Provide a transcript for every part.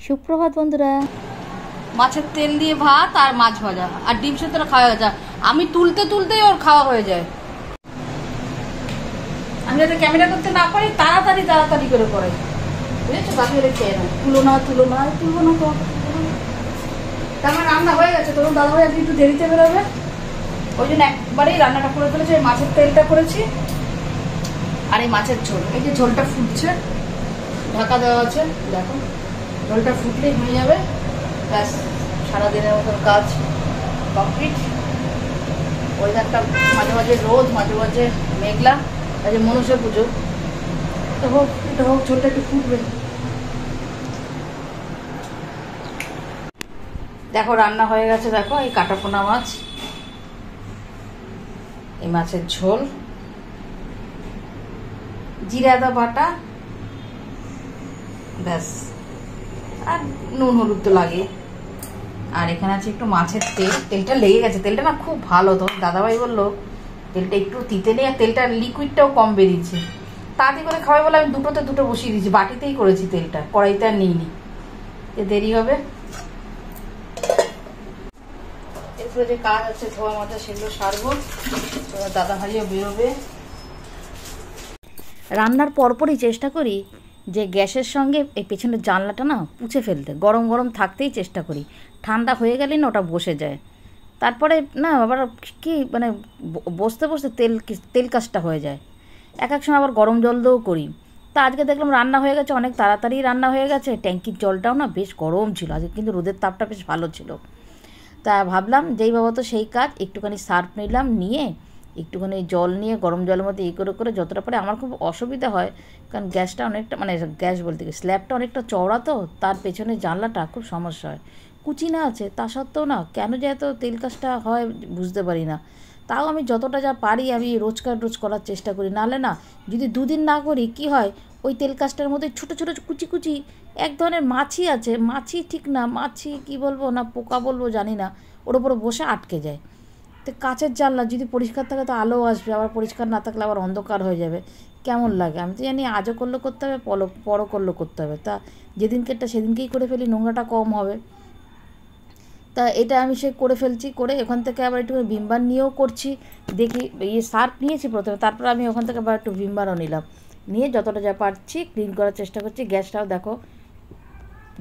সুপ্রভাত বন্ধুরা। মাছের তেল দিয়ে ভাত আর মাছ ভাজা আর ডিম সেদ্ধ খাওয়া হয়ে যায়। আমি তুলতে তুলতেই ওর খাওয়া হয়ে যায়। আমি যাতে ক্যামেরা করতে না পারি তাড়াতাড়ি তাড়াতাড়ি করে করে, বুঝেছো? বাকি হলে খেয়ে নেয়। তুলো না তুলবো না তো। আমার রান্না হয়ে গেছে, তখন দাদা ভাই একটু দেরিতে বেরোবে, ওই জন্য একবারেই রান্নাটা করে ফেলেছে। মাছের তেলটা করেছি আর এই মাছের ঝোল। এই যে ঝোলটা ফুটছে, ঢাকা দেওয়া আছে, দেখো ঝোলটা ফুটলেই হয়ে যাবে। ব্যাস, সারাদিনের মতন কাজ কমপ্লিট। ওয়েদারটা মাঝে মাঝে রোদ, মাঝে মাঝে মেঘলা, আজ মনসা পুজো তো হোক, এটা হোক, ঝোলটা একটু ফুটবে। দেখো রান্না হয়ে গেছে। দেখো এই কাটাপোনা মাছ, এই মাছের ঝোল, জিরা আদা বাটা, ব্যাস, আর নুন হলুদ তো লাগে। আর এখানে আছে একটু মাছের তেল। তেলটা লেগে গেছে, তেলটা না খুব ভালো। তো দাদাভাই বললো তেলটা একটু তিতে নেই, আর তেলটা লিকুইডটাও কম বেরিয়েছে। তাড়াতাড়ি করে খাওয়াই বলে আমি দুটোতে দুটো বসিয়ে দিয়েছি, বাটিতেই করেছি তেলটা, কড়াইতে আর নিইনি, দেরি হবে। এরপরে যে কাজ আছে ধোয়া মাজা, সেগুলো সারবো। দাদাভাইও বেরোবে। রান্নার পরপরই চেষ্টা করি যে গ্যাসের সঙ্গে এই পেছনের জানলাটা না পুছে ফেলতে, গরম গরম থাকতেই চেষ্টা করি। ঠান্ডা হয়ে গেলেই না ওটা বসে যায়। তারপরে না আবার কি মানে বসতে বসতে তেল কাজটা হয়ে যায়। এক এক সময় আবার গরম জল দিয়েও করি। তা আজকে দেখলাম রান্না হয়ে গেছে, অনেক তাড়াতাড়ি রান্না হয়ে গেছে। ট্যাঙ্কির জলটাও না বেশ গরম ছিল আজকে, কিন্তু রোদের তাপটা বেশ ভালো ছিল। তা ভাবলাম যেই বাবা তো সেই কাজ, একটুখানি সার্ফ নিলাম, নিয়ে একটুখানি জল নিয়ে গরম জলের মধ্যে করে যতটা পারে। আমার খুব অসুবিধা হয়, কারণ গ্যাসটা অনেকটা মানে গ্যাস বলতে গিয়ে স্ল্যাবটা অনেকটা চওড়া, তো তার পেছনে জানলাটা খুব সমস্যা হয়। কুচি না আছে, তা সত্ত্বেও না কেন যে এত তেল কাজটা হয় বুঝতে পারি না। তাও আমি যতটা যা পারি আমি রোজ করার চেষ্টা করি। নাহলে না যদি দুদিন না করি কি হয়, ওই তেল কাজটার মধ্যে ছোটো ছোটো কুচি কুচি এক ধরনের মাছি আছে, মাছি ঠিক না, মাছি কি বলবো না পোকা বলবো জানি না, ওর ওপরে বসে আটকে যায়। তো কাচের জানলা যদি পরিষ্কার থাকে তো আলো আসবে, আবার পরিষ্কার না থাকলে আবার অন্ধকার হয়ে যাবে, কেমন লাগে। আমি তো জানি আজও করলে করতে হবে, পরও করলে করতে হবে। তা যেদিনকেরটা সেদিনকেই করে ফেলি, নোংরাটা কম হবে। তা এটা আমি সে করে ফেলছি, করে ওখান থেকে আবার একটু ভিমবার নিয়েও করছি। দেখি সার্ফ নিয়েছি প্রথমে, তারপর আমি ওখান থেকে আবার একটু ভিমবারও নিলাম, নিয়ে যতটা যা পারছি ক্লিন করার চেষ্টা করছি। গ্যাসটাও দেখো,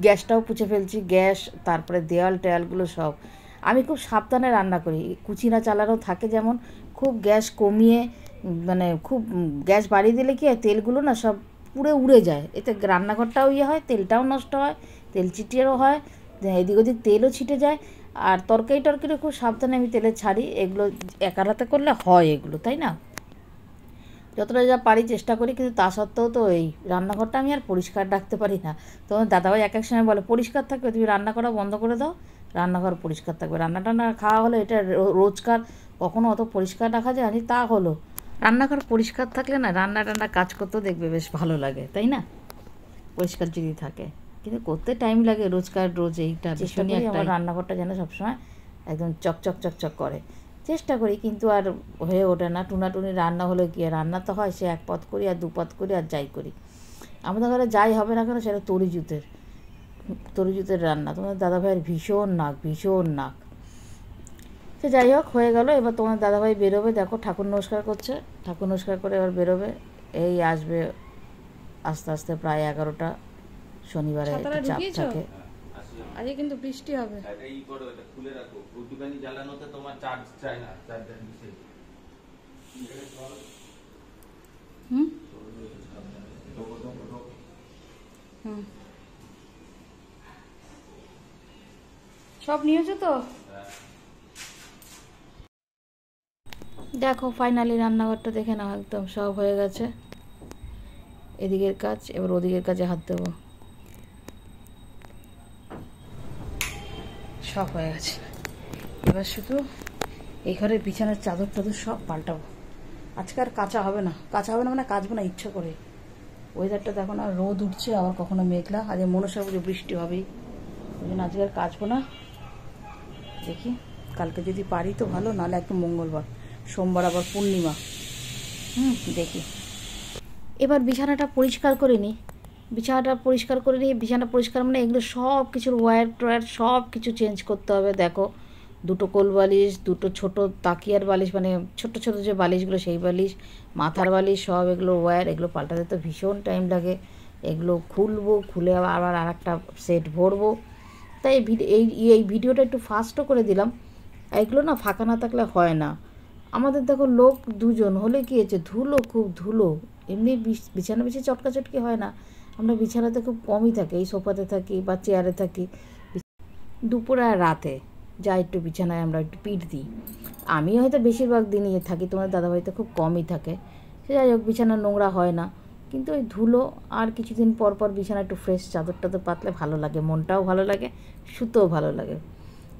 গ্যাসটাও পুছে ফেলছি, গ্যাস তারপরে দেওয়াল টেয়ালগুলো সব। আমি খুব সাবধানে রান্না করি, কুচিনা চালানো থাকে যেমন, খুব গ্যাস কমিয়ে, মানে খুব গ্যাস বাড়িয়ে দিলে কি হয় তেলগুলো না সব পুড়ে উড়ে যায়, এতে রান্নাঘরটাও হয়, তেলটাও নষ্ট হয়, তেল চিটিয়েরও হয়, এদিক ওদিক তেলও ছিটে যায়। আর তরকারিও খুব সাবধানে আমি তেলে ছাড়ি। এগুলো একার হাতে করলে হয় এগুলো, তাই না? যতটা যা পারি চেষ্টা করি, কিন্তু তা সত্ত্বেও তো এই রান্নাঘরটা আমি আর পরিষ্কার রাখতে পারি না। তোমার দাদাভাই এক এক সময় বলে পরিষ্কার থাকবে, তুমি রান্না করা বন্ধ করে দাও, রান্নাঘর পরিষ্কার থাকবে। রান্না টান্না খাওয়া হলে এটা রোজকার, কখনো অত পরিষ্কার রাখা যায় না। তা হলো রান্নাঘর পরিষ্কার থাকলে না রান্না টান্না কাজ করতেও দেখবে বেশ ভালো লাগে, তাই না? পরিষ্কার যদি থাকে, কিন্তু করতে টাইম লাগে রোজ এইটা। চেষ্টা করি আমার রান্নাঘরটা যেন সবসময় একদম চকচক করে, চেষ্টা করি, কিন্তু আর হয়ে ওঠে না। টুনাটুনি রান্না হলে কি আর রান্না তো হয়, সে এক পদ করি আর দু পদ করি আর যাই করি। আমাদের ঘরে যাই হবে না কেন সেটা তরিজুতের রান্না। তোমাদের দাদাভাইয়ের ভীষণ নাক। সে যাই হোক, হয়ে গেল। এবার তোমার দাদাভাই বেরোবে, দেখো ঠাকুর নমস্কার করছে, ঠাকুর নমস্কার করে এবার বেরোবে। এই আসবে আস্তে আস্তে, প্রায় 11টা। শনিবারে চাপ থাকে। আজকে কিন্তু বৃষ্টি হবে। এই করো, এটা খুলে রাখো, ওইটুকানি জ্বালানোতে তোমার চার্জ চাই না, চার্জার দিছে। সব নিয়েছো তো? দেখো ফাইনালি রান্নাঘরটা দেখে নাও, একদম সব হয়ে গেছে। এদিকের কাজ, এবার ওদিকের কাজে হাত দেবো। সব হয়ে গেছে, এবার শুধু এই ঘরের বিছানার চাদর সব পাল্টাবো। আজকে আর কাঁচা হবে না মানে কাচবো না ইচ্ছা করে। ওয়েদারটা দেখো না, রোদ উঠছে আবার কখনো মেঘলা, আজ মনসা পুজো, বৃষ্টি হবেই, ওই জন্য আজকে আর কাচবো না। দেখি কালকে যদি পারি তো ভালো, নাহলে একটু মঙ্গলবার, সোমবার আবার পূর্ণিমা। দেখি এবার বিছানাটা পরিষ্কার করে নিই, বিছানাটা পরিষ্কার করে নিয়ে, বিছানা পরিষ্কার মানে এগুলো সব কিছুর ওয়্যার টোয়্যার সব কিছু চেঞ্জ করতে হবে। দেখো দুটো কোল বালিশ, দুটো ছোট তাকিয়ার বালিশ, মানে ছোট ছোট যে বালিশগুলো সেই বালিশ, মাথার বালিশ, সব এগুলো ওয়্যার, এগুলো পাল্টাতে তো ভীষণ টাইম লাগে। এগুলো খুলবো, খুলে আবার আর একটা সেট ভরবো। তাই এই ভিডিওটা একটু ফাস্টও করে দিলাম। এগুলো না ফাঁকা না থাকলে হয় না। আমাদের দেখো লোক দুজন হলে কী হয়েছে, ধুলো, খুব ধুলো, এমনি বিছানা বেশি চটকাচটকি হয় না। আমরা বিছানাতে খুব কমই থাকি, এই সোফাতে থাকি বা চেয়ারে থাকি। দুপুরে আর রাতে যা একটু বিছানায় আমরা একটু পিঠ দিই। আমি হয়তো বেশিরভাগ দিনই থাকি, তোমার দাদাভাইতে খুব কমই থাকে। সে যাই হোক, বিছানা নোংরা হয় না, কিন্তু ওই ধুলো। আর কিছুদিন পর পর বিছানা একটু ফ্রেশ চাদর টাদর পাতলে ভালো লাগে, মনটাও ভালো লাগে, শুতেও ভালো লাগে।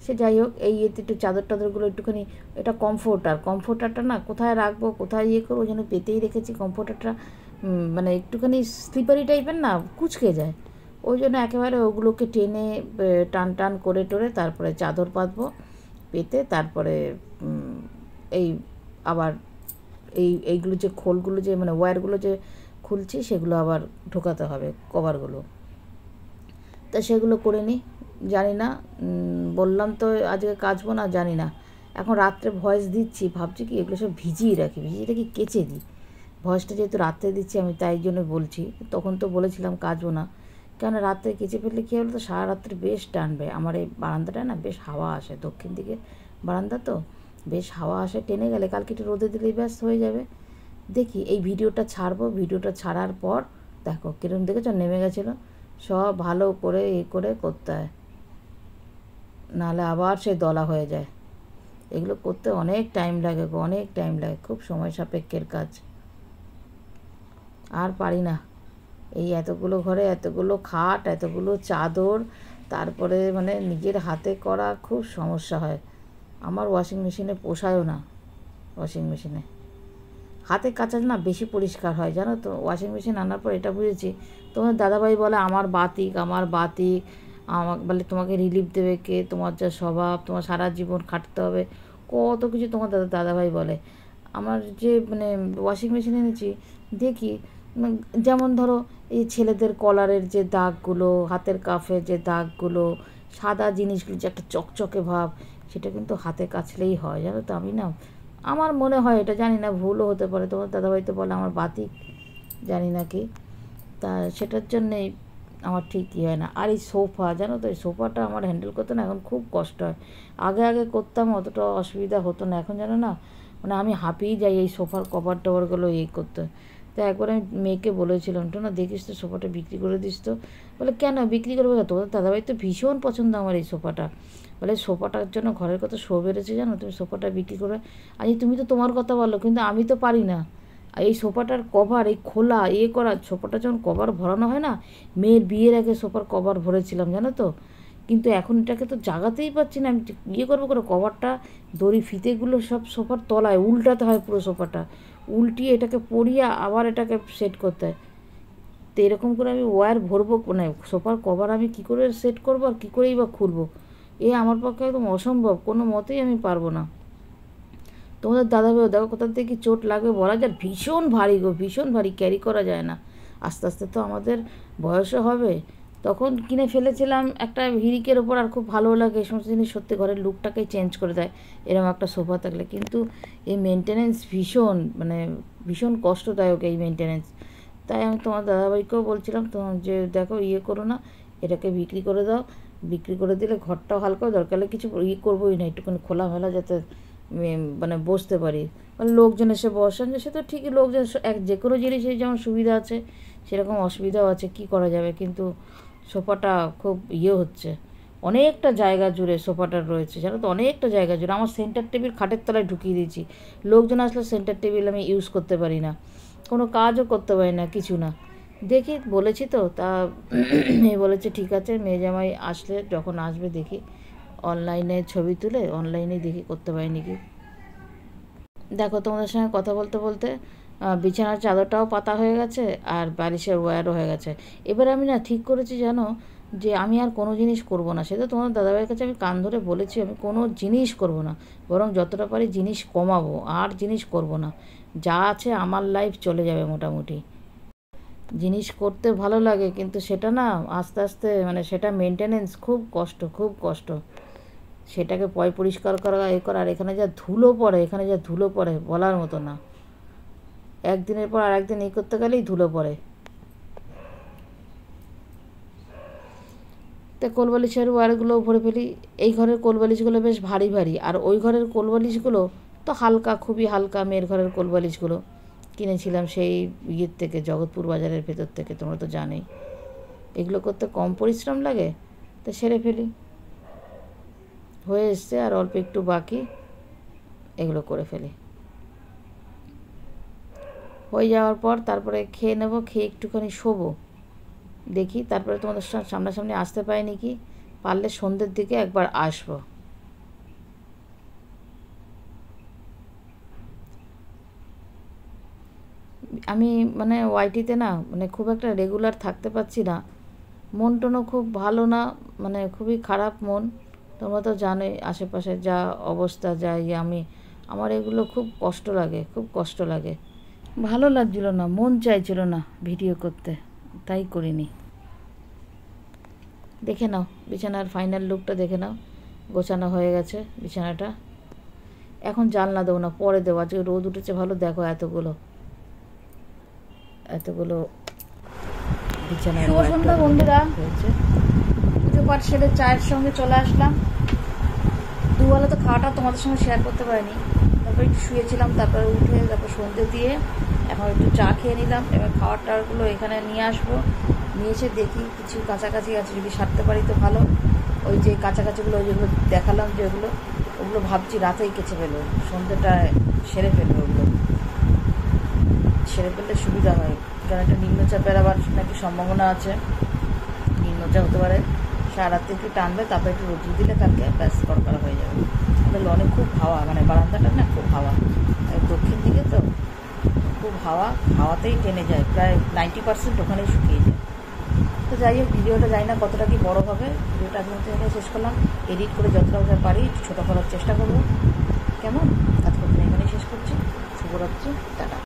সে যাই হোক, এই এতে একটু চাদর টাদরগুলো একটুখানি, এটা কমফোর্টারটা না কোথায় রাখবো, কোথায় করবো, ওই জন্য পেতেই রেখেছি। কমফোর্টারটা মানে একটুখানি স্লিপারি টাইপের না, কুঁচকে যায়, ওই জন্য একেবারে ওগুলোকে টেনে টান টান করে টোরে তারপরে চাদর পাতবো, পেতে তারপরে এই আবার এইগুলো যে খোলগুলো যে মানে ওয়্যারগুলো যে খুলছি সেগুলো আবার ঢোকাতে হবে, কভারগুলো। তা সেগুলো করে নিই। জানি না, বললাম তো আজকে কাচবো না, জানি না। এখন রাত্রে ভয়েস দিচ্ছি, ভাবছি কি এগুলো সব ভিজিয়ে রাখি কেচে দিই। ভয়েসটা যেহেতু রাত্রে দিচ্ছি আমি, তাই জন্য বলছি। তখন তো বলেছিলাম কাচবো না, কেন রাত্রে কেচে ফেললে কী হলো, তো সারা রাত্রে বেশ টানবে। আমার এই বারান্দাটায় না বেশ হাওয়া আসে, দক্ষিণ দিকে বারান্দা তো বেশ হাওয়া আসে, টেনে গেলে কালকে একটু রোদে দিলেই ব্যাস হয়ে যাবে। দেখি এই ভিডিওটা ছাড়বো, ভিডিওটা ছাড়ার পর দেখো কিরম দেখেছো নেমে গেছিলো। সব ভালো করে করে করতে হয়, নাহলে আবার সেই দলা হয়ে যায়। এগুলো করতে অনেক টাইম লাগে গো, অনেক টাইম লাগে, খুব সময় সাপেক্ষের কাজ। আর পারি না, এই এতগুলো ঘরে এতগুলো খাট, এতগুলো চাদর, তারপরে মানে নিজের হাতে করা খুব সমস্যা হয়। আমার ওয়াশিং মেশিনে পোষায়ও না, ওয়াশিং মেশিনে হাতে কাচা না বেশি পরিষ্কার হয়, জানো তো। ওয়াশিং মেশিন আনার পর এটা বুঝেছি, তোমার দাদাভাই বলে আমার বাতিক, আমাকে বলে তোমাকে রিলিফ দেবে কে, তোমার যা স্বভাব, তোমার সারা জীবন খাটতে হবে, কত কিছু তোমার দাদাভাই বলে। আমার যে মানে ওয়াশিং মেশিন এনেছি, দেখি যেমন ধরো এই ছেলেদের কলারের যে দাগগুলো, হাতের কাফের যে দাগগুলো, সাদা জিনিসগুলো যে একটা চকচকে ভাব, সেটা কিন্তু হাতে কাচলেই হয়, জানো তো। আমি না, আমার মনে হয়, এটা জানি না, ভুলও হতে পারে, তোমার দাদাভাই তো বলে আমার বাতিক, জানি না কি, তা সেটার জন্যেই আমার ঠিক কী হয় না। আর এই সোফা, জানো তো, এই সোফাটা আমার হ্যান্ডেল করতে না এখন খুব কষ্ট হয়। আগে করতাম, অতটা অসুবিধা হতো না, এখন জানো না, মানে আমি হাঁপিয়ে যাই এই সোফার কভার টভারগুলো করতে। তো একবার আমি মেয়েকে বলেছিলাম, তো না দেখিস তো সোফাটা বিক্রি করে দিস তো। বলে কেন বিক্রি করবে, তোর দাদাভাই তো ভীষণ পছন্দ আমার এই সোফাটা। বলে সোফাটার জন্য ঘরের কত শো বেড়েছে জানো, তুমি সোফাটা বিক্রি করে। আজ তুমি তো তোমার কথা বলো, কিন্তু আমি তো পারি না। এই সোফাটার কভার, এই খোলা করা সোফাটা যখন কভার ভরানো হয় না, মেয়ের বিয়ের আগে সোফার কভার ভরেছিলাম, জানো তো। কিন্তু এখন এটাকে তো জাগাতেই পারছি না, আমি করবো করে, কভারটা দড়ি ফিতেগুলো সব সোফার তলায় উল্টাতে হয়, পুরো সোফাটা উল্টিয়ে এটাকে পরিয়ে আবার এটাকে সেট করতে হয়। তো এরকম করে আমি ওয়্যার ভরবো, মানে সোফার কভার আমি কী করে সেট করবো আর কী করেই বা খুলবো, আমার পক্ষে একদম অসম্ভব, কোনো মতেই আমি পারবো না। তোমাদের দাদাভাইও দেখো কোথা থেকে চোট লাগবে বলা যায়, ভীষণ ভারী গো, ভীষণ ভারী, ক্যারি করা যায় না। আস্তে আস্তে তো আমাদের বয়সও হবে। তখন কিনে ফেলেছিলাম একটা হিরিকের ওপর, আর খুব ভালো লাগে এই সমস্ত জিনিস, সত্যি ঘরের লুকটাকেই চেঞ্জ করে দেয় এরকম একটা সোফা থাকলে। কিন্তু এই মেনটেনেন্স ভীষণ, মানে ভীষণ কষ্টদায়ক এই মেনটেনেন্স। তাই আমি তোমার দাদাভাইকেও বলছিলাম, তোমার যে দেখো করো না, এটাকে বিক্রি করে দাও, বিক্রি করে দিলে ঘরটাও হালকা, দরকার হলে কিছু করবোই না, একটুখানি খোলামেলা যাতে মানে বসতে পারি, মানে লোকজন এসে বসেন, সে তো ঠিকই, লোকজন যে কোনো জিনিসের যেমন সুবিধা আছে সেরকম অসুবিধাও আছে, কি করা যাবে। কিন্তু সোফাটা খুব হচ্ছে, অনেকটা জায়গা জুড়ে সোফাটার রয়েছে, জানো তো, অনেকটা জায়গা জুড়ে। আমার সেন্টার টেবিল খাটের তলায় ঢুকিয়ে দিয়েছি, লোকজন আসলে সেন্টার টেবিল আমি ইউজ করতে পারি না, কোনো কাজও করতে পারি না, কিছু না। দেখি বলেছি তো, তা মেয়ে বলেছে ঠিক আছে, মেয়ে জামাই আসলে যখন আসবে দেখি অনলাইনে ছবি তুলে অনলাইনে দেখি করতে পারি নাকি। দেখো তোমাদের সঙ্গে কথা বলতে বলতে বিছানার চাদরটাও পাতা হয়ে গেছে, আর বালিশের ওয়্যারও হয়ে গেছে। এবার আমি না ঠিক করেছি জানো, যে আমি আর কোনো জিনিস করব না। সেটা তোমার দাদাভাইয়ের কাছে আমি কান ধরে বলেছি, আমি কোনো জিনিস করব না, বরং যতটা পারি জিনিস কমাবো, আর জিনিস করব না, যা আছে আমার লাইফ চলে যাবে মোটামুটি। জিনিস করতে ভালো লাগে, কিন্তু সেটা না আস্তে আস্তে মানে সেটা মেনটেনেন্স খুব কষ্ট, খুব কষ্ট। সেটাকে পরিষ্কার করা করা, আর এখানে যা ধুলো পড়ে, এখানে যা ধুলো পড়ে বলার মতো না। একদিনের পর আর একদিন করতে গেলেই ধুলো পড়ে। তো কোলবালিশের ওয়ারগুলো ভরে ফেলি। এই ঘরের কোলবালিশগুলো বেশ ভারী ভারী, আর ওই ঘরের কোলবালিশগুলো তো হালকা, খুবই হালকা। মেয়ের ঘরের কোলবালিশগুলো কিনেছিলাম সেই ইয়ের থেকে, জগৎপুর বাজারের ভেতর থেকে, তোমরা তো জানোই। এগুলো করতে কম পরিশ্রম লাগে, তো সেরে ফেলি। হয়ে এসছে, আর অল্প একটু বাকি, এগুলো করে ফেলি। হয়ে যাওয়ার পর তারপরে খেয়ে নেব, খেয়ে একটুখানি শোবো, দেখি তারপরে তোমাদের সামনাসামনি আসতে পারিনি, কি পারলে সন্ধ্যের দিকে একবার আসবো। আমি মানে ওয়াইটিতে না মানে খুব একটা রেগুলার থাকতে পারছি না, মন টনও খুব ভালো না, মানে খুবই খারাপ মন। তোমরা তো জানোই আশেপাশে যা অবস্থা, যাই আমার এগুলো খুব কষ্ট লাগে, খুব কষ্ট লাগে। ভালো লাগছিল না, মন চাইছিল না ভিডিও করতে, তাই করিনি। দেখে নাও বিছানার ফাইনাল লুকটা, দেখে নাও। গোছানো হয়ে গেছে বিছানাটা। এখন জানলা দেবো না, পরে দেবো। আজকে রোদ উঠেছে ভালো, দেখো এতগুলো বিছানা। শুভ সন্ধ্যা বন্ধুরা, পুজো পাঠ সেরে চায়ের সঙ্গে চলে আসলাম। দুবেলা তো খাওয়াটা তোমাদের সঙ্গে শেয়ার করতে পারিনি। তারপরে একটু শুয়েছিলাম, তারপরে উঠে তারপর সন্ধ্যে দিয়ে এখন একটু চা খেয়ে নিলাম। এবার খাওয়ার টাওয়ারগুলো এখানে নিয়ে আসবো, নিয়ে এসে দেখি কিছু কাছাকাছি আছে, যদি সারতে পারি তো ভালো। ওই যে কাছাকাছিগুলো যেগুলো দেখালাম, ওগুলো ভাবছি রাতেই কেচে ফেলবো, সন্ধ্যেটায় সেরে ফেলবো। ওগুলো সেরে ফেললে সুবিধা হয়, কারণ একটা নিম্নচাপের আবার নাকি সম্ভাবনা আছে, নিম্নচাপ হতে পারে। সারা রাত্রে একটু টানবে, তারপরে একটু রোদ্রু দিলে কালকে ব্যাস কড়কড়া হয়ে যাবে। তাহলে অনেক খুব হাওয়া, মানে বারান্দাটা না খুব হাওয়া, দক্ষিণ দিকে তো খুব হাওয়াতেই টেনে যায়, প্রায় 90% ওখানেই শুকিয়ে যায়। তো যাই হোক, ভিডিওটা জানি না কতটা কি বড় হবে। ভিডিওটা আজকে এখানে শেষ করলাম, এডিট করে যতটা পারি একটু ছোটো করার চেষ্টা করবো। কেমন, আজকে এখানেই শেষ করছি। শুভরাত্রি, টাটা।